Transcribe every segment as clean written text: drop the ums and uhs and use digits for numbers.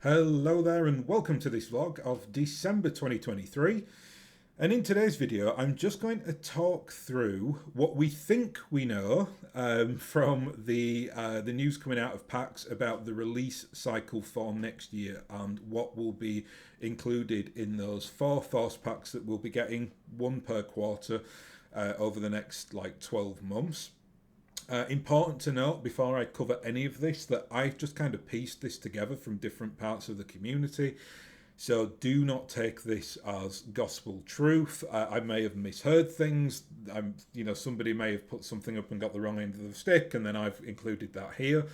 Hello there and welcome to this vlog of December 2023. And in today's video, I'm just going to talk through what we think we know from the news coming out of PAX about the release cycle for next year and what will be included in those 4 force packs that we'll be getting, one per quarter over the next 12 months. Important to note before I cover any of this that I've just kind of pieced this together from different parts of the community. So do not take this as gospel truth. I may have misheard things. Somebody may have put something up and got the wrong end of the stick, and then I've included that here.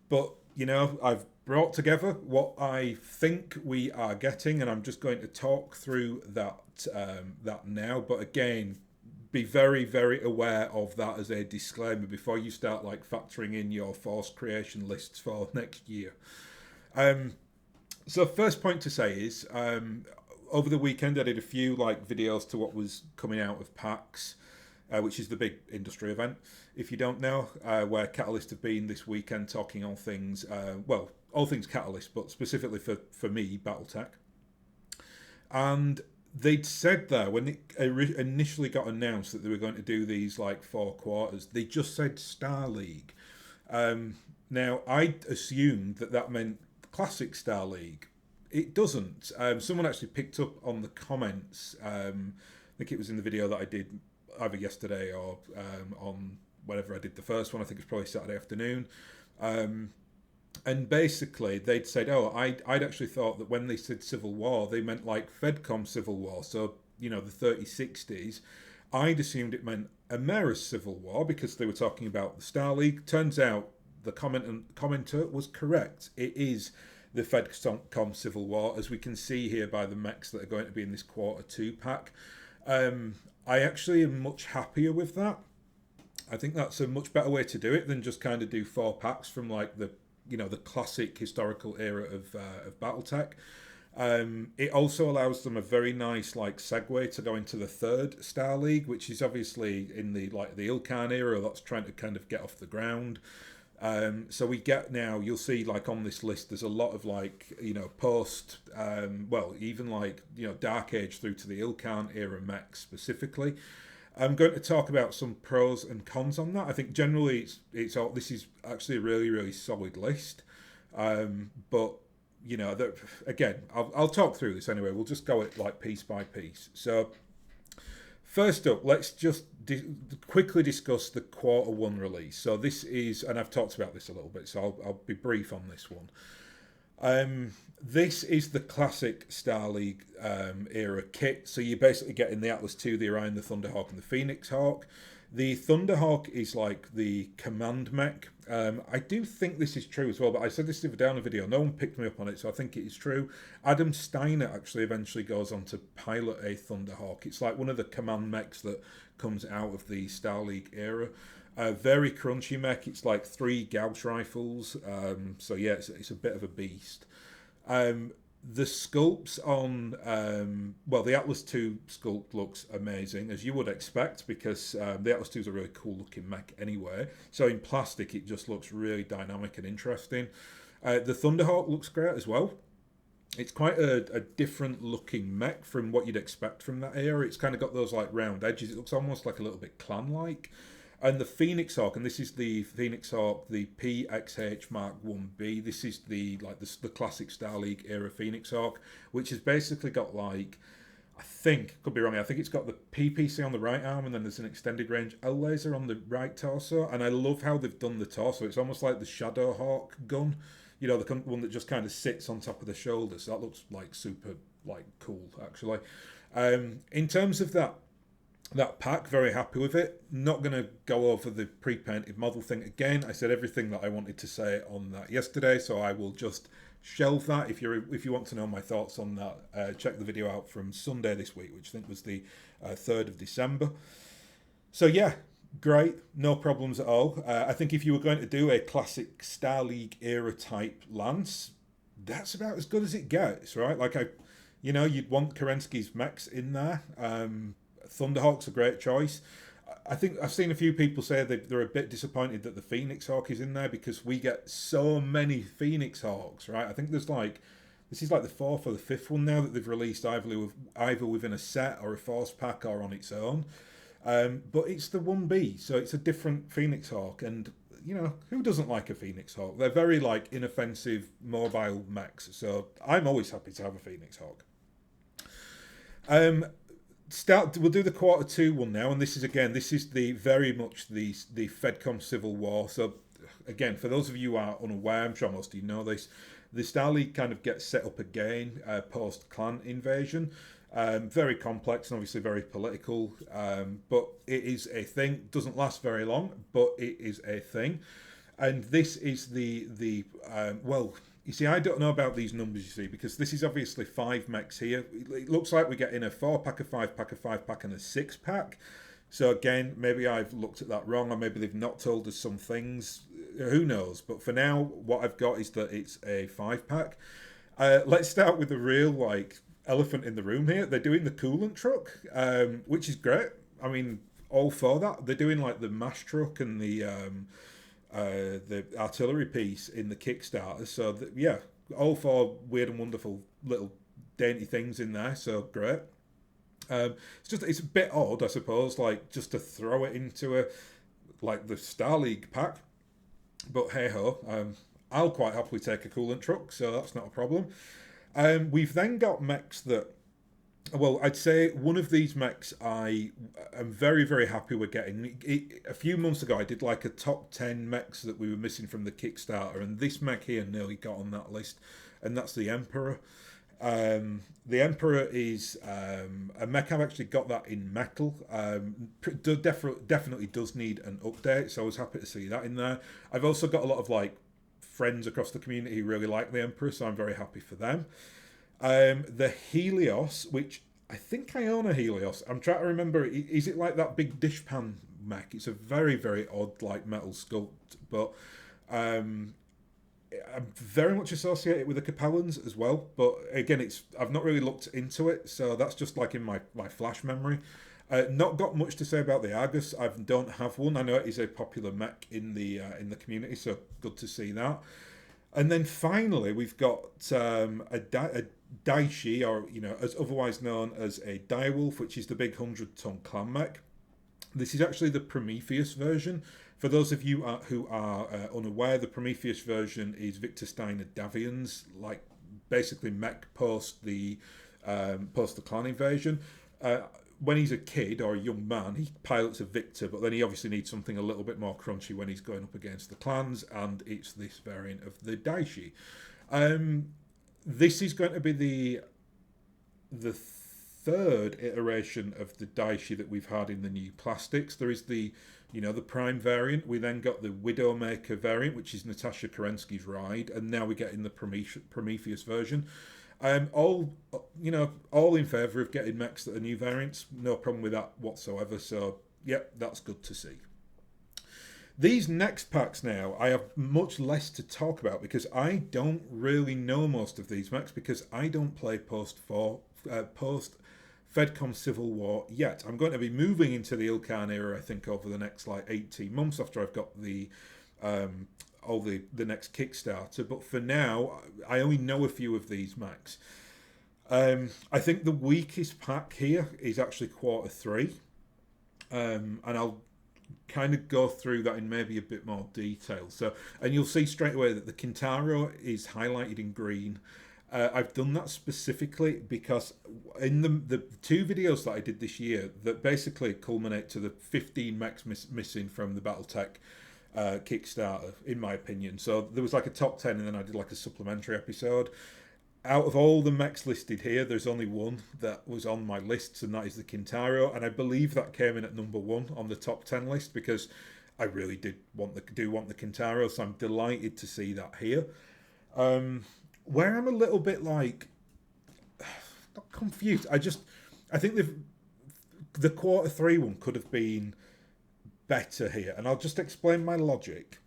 But I've brought together what I think we are getting, and I'm just going to talk through that now. But again, be very, very aware of that as a disclaimer before you start factoring in your force creation lists for next year. So first point to say is, over the weekend I did a few videos to what was coming out of PAX, which is the big industry event, if you don't know, where Catalyst have been this weekend talking all things, all things Catalyst, but specifically for me, BattleTech. And they'd said there when it initially got announced that they were going to do these 4 quarters, they just said Star League. Now I assumed that meant Classic Star League. It doesn't. Someone actually picked up on the comments. I think it was in the video that I did either yesterday or on whenever I did the first one. I think it's probably Saturday afternoon. And basically, they'd said, I'd actually thought that when they said Civil War, they meant Fedcom Civil War, so, the 3060s. I'd assumed it meant America's Civil War because they were talking about the Star League. Turns out the commenter was correct. It is the Fedcom Civil War, as we can see here by the mechs that are going to be in this Quarter 2 pack. I actually am much happier with that. I think that's a much better way to do it than just kind of do 4 packs from the classic historical era of BattleTech. It also allows them a very nice segue to go into the 3rd Star League, which is obviously in the the Ilkan era that's trying to kind of get off the ground. So we get now, you'll see on this list, there's a lot of post, even Dark Age through to the Ilkan era mechs specifically. I'm going to talk about some pros and cons on that. I think generally it's all, this is actually a really, really solid list. But again, I'll talk through this anyway. We'll just go it piece by piece. So first up, let's just quickly discuss the Quarter 1 release. So this is, and I've talked about this a little bit, so I'll be brief on this one. This is the classic Star League era kit. So you're basically getting the Atlas II, the Orion, the Thunderhawk, and the Phoenix Hawk. The Thunderhawk is the command mech. I do think this is true as well, but I said this the other day on a video. No one picked me up on it, so I think it is true. Adam Steiner actually eventually goes on to pilot a Thunderhawk. It's one of the command mechs that comes out of the Star League era. Very crunchy mech. It's 3 Gauss rifles. So yeah, it's a bit of a beast. The sculpts on, the Atlas II sculpt looks amazing, as you would expect, because the Atlas II is a really cool looking mech anyway. So in plastic, it just looks really dynamic and interesting. The Thunderhawk looks great as well. It's quite a different looking mech from what you'd expect from that era. It's kind of got those round edges. It looks almost a little bit clan-like. And the Phoenix Hawk, and this is the Phoenix Hawk, the PXH Mark 1B. This is the classic Star League era Phoenix Hawk, which has basically got I think, could be wrong, I think it's got the PPC on the right arm, and then there's an extended range L laser on the right torso. And I love how they've done the torso. It's almost like the Shadow Hawk gun, the one that just kind of sits on top of the shoulder. So that looks super cool actually. In terms of that pack, very happy with it. Not going to go over the pre-painted model thing again. I said everything that I wanted to say on that yesterday, so I will just shelve that. If you want to know my thoughts on that, check the video out from Sunday this week, which I think was the 3rd of December. So yeah, great, no problems at all. I think if you were going to do a classic Star League era type lance, that's about as good as it gets, right? You'd want Kerensky's mechs in there. Thunderhawk's a great choice. I think I've seen a few people say they're a bit disappointed that the Phoenix Hawk is in there because we get so many Phoenix Hawks, right? I think there's like this is like the fourth or the fifth one now that they've released either within a set or a force pack or on its own. But it's the 1B, so it's a different Phoenix Hawk, and you know who doesn't like a Phoenix Hawk? They're very like inoffensive mobile mechs, so I'm always happy to have a Phoenix Hawk. We'll do the quarter 2 one now, and this is the very much the PostCivil War. So again, for those of you who are unaware, I'm sure most of you know this, the Star League kind of gets set up again post clan invasion. Very complex and obviously very political, but it is a thing. Doesn't last very long, but it is a thing. And this is well, you see, I don't know about these numbers, you see, because this is obviously 5 mechs here. It looks like we're getting a 4-pack, a 5-pack, a 5-pack, and a 6-pack. So again, maybe I've looked at that wrong, or maybe they've not told us some things. Who knows? But for now, what I've got is that it's a 5-pack. Let's start with the real, like, elephant in the room here. They're doing the coolant truck, which is great. I mean, all for that. They're doing, like, the mash truck and the artillery piece in the Kickstarter. So yeah, all for weird and wonderful little dainty things in there. So great. It's a bit odd, I suppose, like just to throw it into the Star League pack. But hey ho, I'll quite happily take a coolant truck, so that's not a problem. We've then got mechs that. Well, I'd say one of these mechs I am very, very happy we're getting. A few months ago, I did like a top 10 mechs that we were missing from the Kickstarter, and this mech here nearly got on that list, and that's the Emperor. The Emperor is a mech. I've actually got that in metal. Definitely does need an update, so I was happy to see that in there. I've also got a lot of like friends across the community who really like the Emperor, so I'm very happy for them. The Helios, which I think I own a Helios. I'm trying to remember. Is it like that big dishpan mech? It's a very, very odd like metal sculpt, but I'm very much associated with the Capellans as well. But again, I've not really looked into it, so that's just like in my flash memory. Not got much to say about the Argus. I don't have one. I know it is a popular mech in the community, so good to see that. And then finally, we've got a Daishi, or as otherwise known as a Direwolf, which is the big 100-ton clan mech. This is actually the Prometheus version. For those of you who are unaware, the Prometheus version is Victor Steiner Davian's, like basically mech post the clan invasion. When he's a kid or a young man, he pilots a Victor, but then he obviously needs something a little bit more crunchy when he's going up against the clans, and it's this variant of the Daishi. This is going to be the third iteration of the Daishi that we've had in the new plastics. There is the Prime variant. We then got the Widowmaker variant, which is Natasha Kerensky's ride, and now we're getting the Prometheus version. All in favour of getting mechs that are new variants. No problem with that whatsoever. So, yep, that's good to see. These next packs now, I have much less to talk about because I don't really know most of these mechs because I don't play post PostCivil War yet. I'm going to be moving into the Ilkhan era, I think, over the next 18 months after I've got the next Kickstarter. But for now, I only know a few of these mechs. I think the weakest pack here is actually quarter 3, and I'll kind of go through that in maybe a bit more detail. And you'll see straight away that the Kintaro is highlighted in green. I've done that specifically because in the 2 videos that I did this year that basically culminate to the 15 mechs missing from the BattleTech Kickstarter, in my opinion. So there was like a top 10, and then I did like a supplementary episode. Out of all the mechs listed here, there's only one that was on my lists, and that is the Kintaro, and I believe that came in at number 1 on the top 10 list because I really did want the Kintaro, so I'm delighted to see that here. Where I'm a little bit not confused. I think the quarter 3 one could have been better here, and I'll just explain my logic.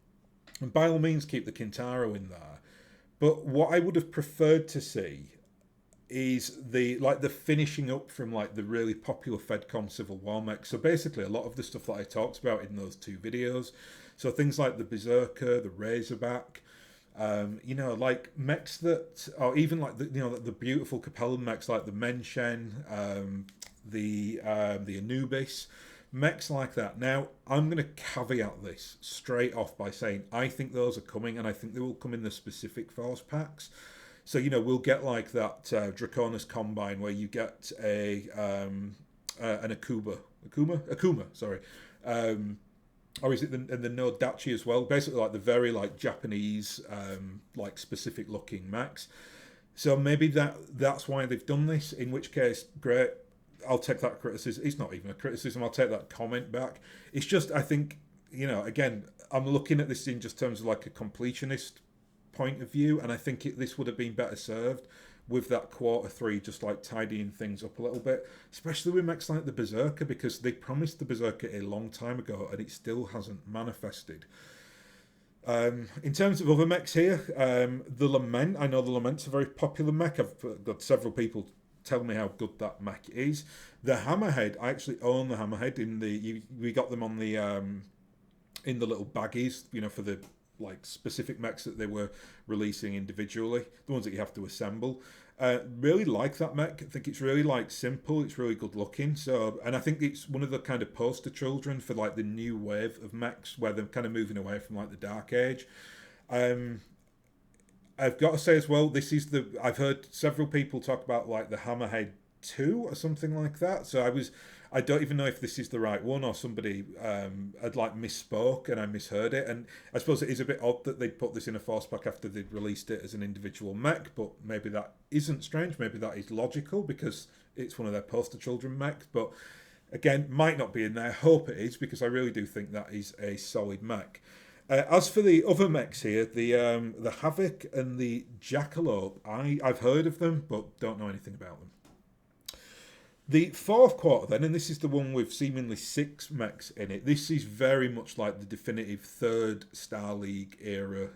And by all means, keep the Kintaro in there. But what I would have preferred to see, is the finishing up from like the really popular Fedcom Civil War mech. So basically, a lot of the stuff that I talked about in those two videos, so things like the Berserker, the Razorback, like mechs that, or even like the beautiful Capellan mechs like the Menshen, the Anubis, mechs like that. Now, I'm going to caveat this straight off by saying I think those are coming, and I think they will come in the specific force packs. So we'll get like that Draconis Combine where you get an Akuma, sorry, or is it the No Dachi as well? Basically, like the very like Japanese like specific looking mechs. So maybe that's why they've done this. In which case, great. I'll take that criticism. It's not even a criticism. I'll take that comment back. It's just I think again I'm looking at this in just terms of like a completionist point of view, and I think this would have been better served with that quarter 3 just like tidying things up a little bit, especially with mechs like the Berserker, because they promised the Berserker a long time ago and it still hasn't manifested. In terms of other mechs here, the Lament, I know the Lament's a very popular mech. I've got several people tell me how good that mech is. The Hammerhead, I actually own the Hammerhead. We got them on the in the little baggies, for the like specific mechs that they were releasing individually, the ones that you have to assemble. Really like that mech. I think it's really like simple. It's really good looking. So, and I think it's one of the kind of poster children for like the new wave of mechs where they're kind of moving away from like the Dark Age. I've got to say as well, I've heard several people talk about like the Hammerhead 2 or something like that. So I don't even know if this is the right one or somebody had like misspoke and I misheard it. And I suppose it is a bit odd that they'd put this in a force pack after they'd released it as an individual mech, but maybe that isn't strange. Maybe that is logical because it's one of their poster children mechs. But again, might not be in there. Hope it is, because I really do think that is a solid mech. As for the other mechs here, the Havoc and the Jackalope, I've heard of them, but don't know anything about them. The fourth quarter then, and this is the one with seemingly 6 mechs in it. This is very much like the definitive third Star League era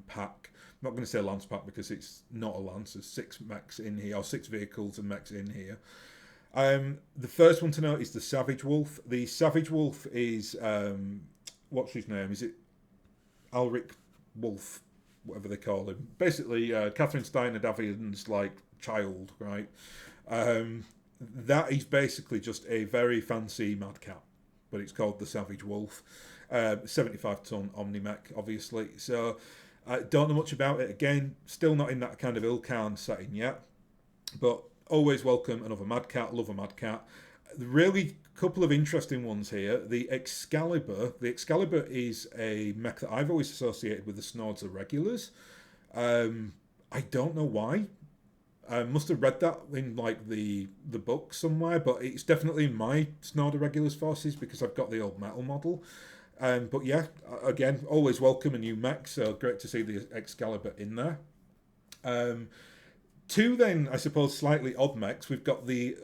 pack. I'm not going to say Lance pack because it's not a Lance. There's 6 mechs in here, or 6 vehicles and mechs in here. The first one to note is the Savage Wolf. The Savage Wolf is, what's his name? Is it Alric Wolf, whatever they call him? Basically, Catherine Steiner Davian's like child, right? That is basically just a very fancy madcap, but it's called the Savage Wolf. 75-ton Omni-Mech, obviously. So I don't know much about it. Again, still not in that kind of Ilkhan setting yet, but always welcome another madcat. Love a madcat. Really, couple of interesting ones here. The Excalibur. The Excalibur is a mech that I've always associated with the Snords Irregulars. I don't know why. I must have read that in like the book somewhere, but it's definitely in my Snord Irregulars forces because I've got the old metal model. But yeah, again, always welcome a new mech, so great to see the Excalibur in there. 2 then, I suppose, slightly odd mechs. We've got the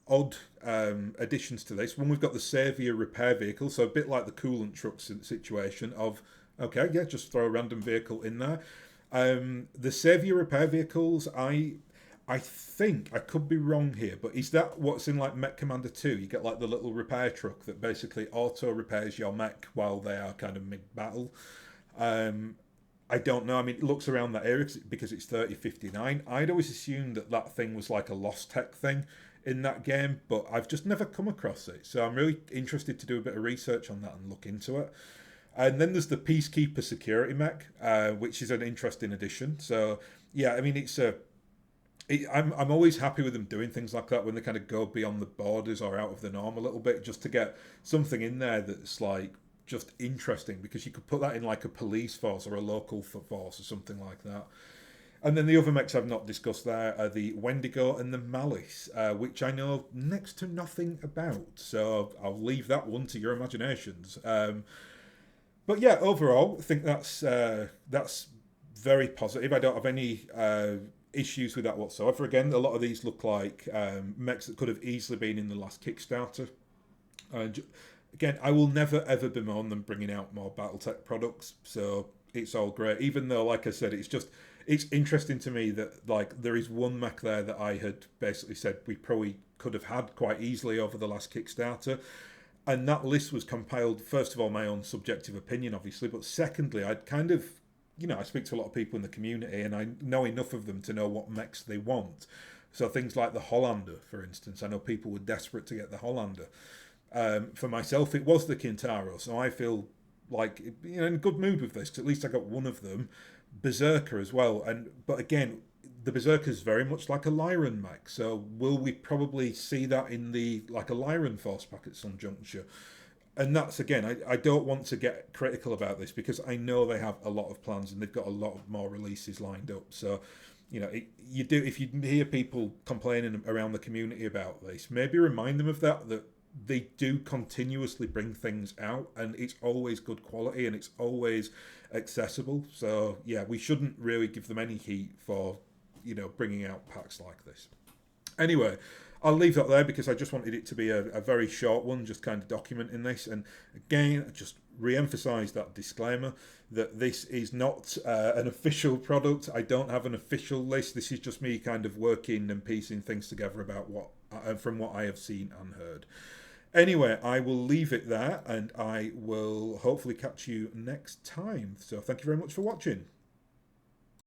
odd additions to this. One, we've got the Saviour repair vehicle, so a bit like the coolant trucks situation of, okay, yeah, just throw a random vehicle in there. The Saviour repair vehicles, I think, I could be wrong here, but is that what's in like Mech Commander 2? You get like the little repair truck that basically auto repairs your mech while they are kind of mid-battle. I don't know. I mean, it looks around that area because it's 3059. I'd always assumed that thing was like a Lost Tech thing in that game, but I've just never come across it. So I'm really interested to do a bit of research on that and look into it. And then there's the Peacekeeper Security Mech, which is an interesting addition. So yeah, I mean, I'm always happy with them doing things like that when they kind of go beyond the borders or out of the norm a little bit, just to get something in there that's like just interesting, because you could put that in like a police force or a local force or something like that. And then the other mechs I've not discussed there are the Wendigo and the Malice, which I know next to nothing about. So I'll leave that one to your imaginations. But yeah, overall, I think that's very positive. I don't have any issues with that whatsoever. Again, a lot of these look like mechs that could have easily been in the last Kickstarter. Again, I will never ever bemoan them bringing out more BattleTech products, so it's all great. Even though, like I said, it's interesting to me that like there is one Mac there that I had basically said we probably could have had quite easily over the last Kickstarter. And that list was compiled, first of all, my own subjective opinion, obviously, but secondly, I'd kind of, I speak to a lot of people in the community and I know enough of them to know what mechs they want. So things like the Hollander, for instance, I know people were desperate to get the Hollander. For myself, it was the Kintaro, so I feel like in good mood with this because at least I got one of them. Berserker as well, but again, the Berserker is very much like a Lyran mech. So will we probably see that in the like a Lyran force pack at some juncture? And that's again, I don't want to get critical about this because I know they have a lot of plans and they've got a lot of more releases lined up. So you do, if you hear people complaining around the community about this, maybe remind them of that they do continuously bring things out and it's always good quality and it's always accessible. So yeah, we shouldn't really give them any heat for bringing out packs like this. Anyway, I'll leave that there because I just wanted it to be a very short one, just kind of documenting this. And again, just re-emphasize that disclaimer that this is not an official product. I don't have an official list. This is just me kind of working and piecing things together about from what I have seen and heard. Anyway, I will leave it there and I will hopefully catch you next time. So thank you very much for watching.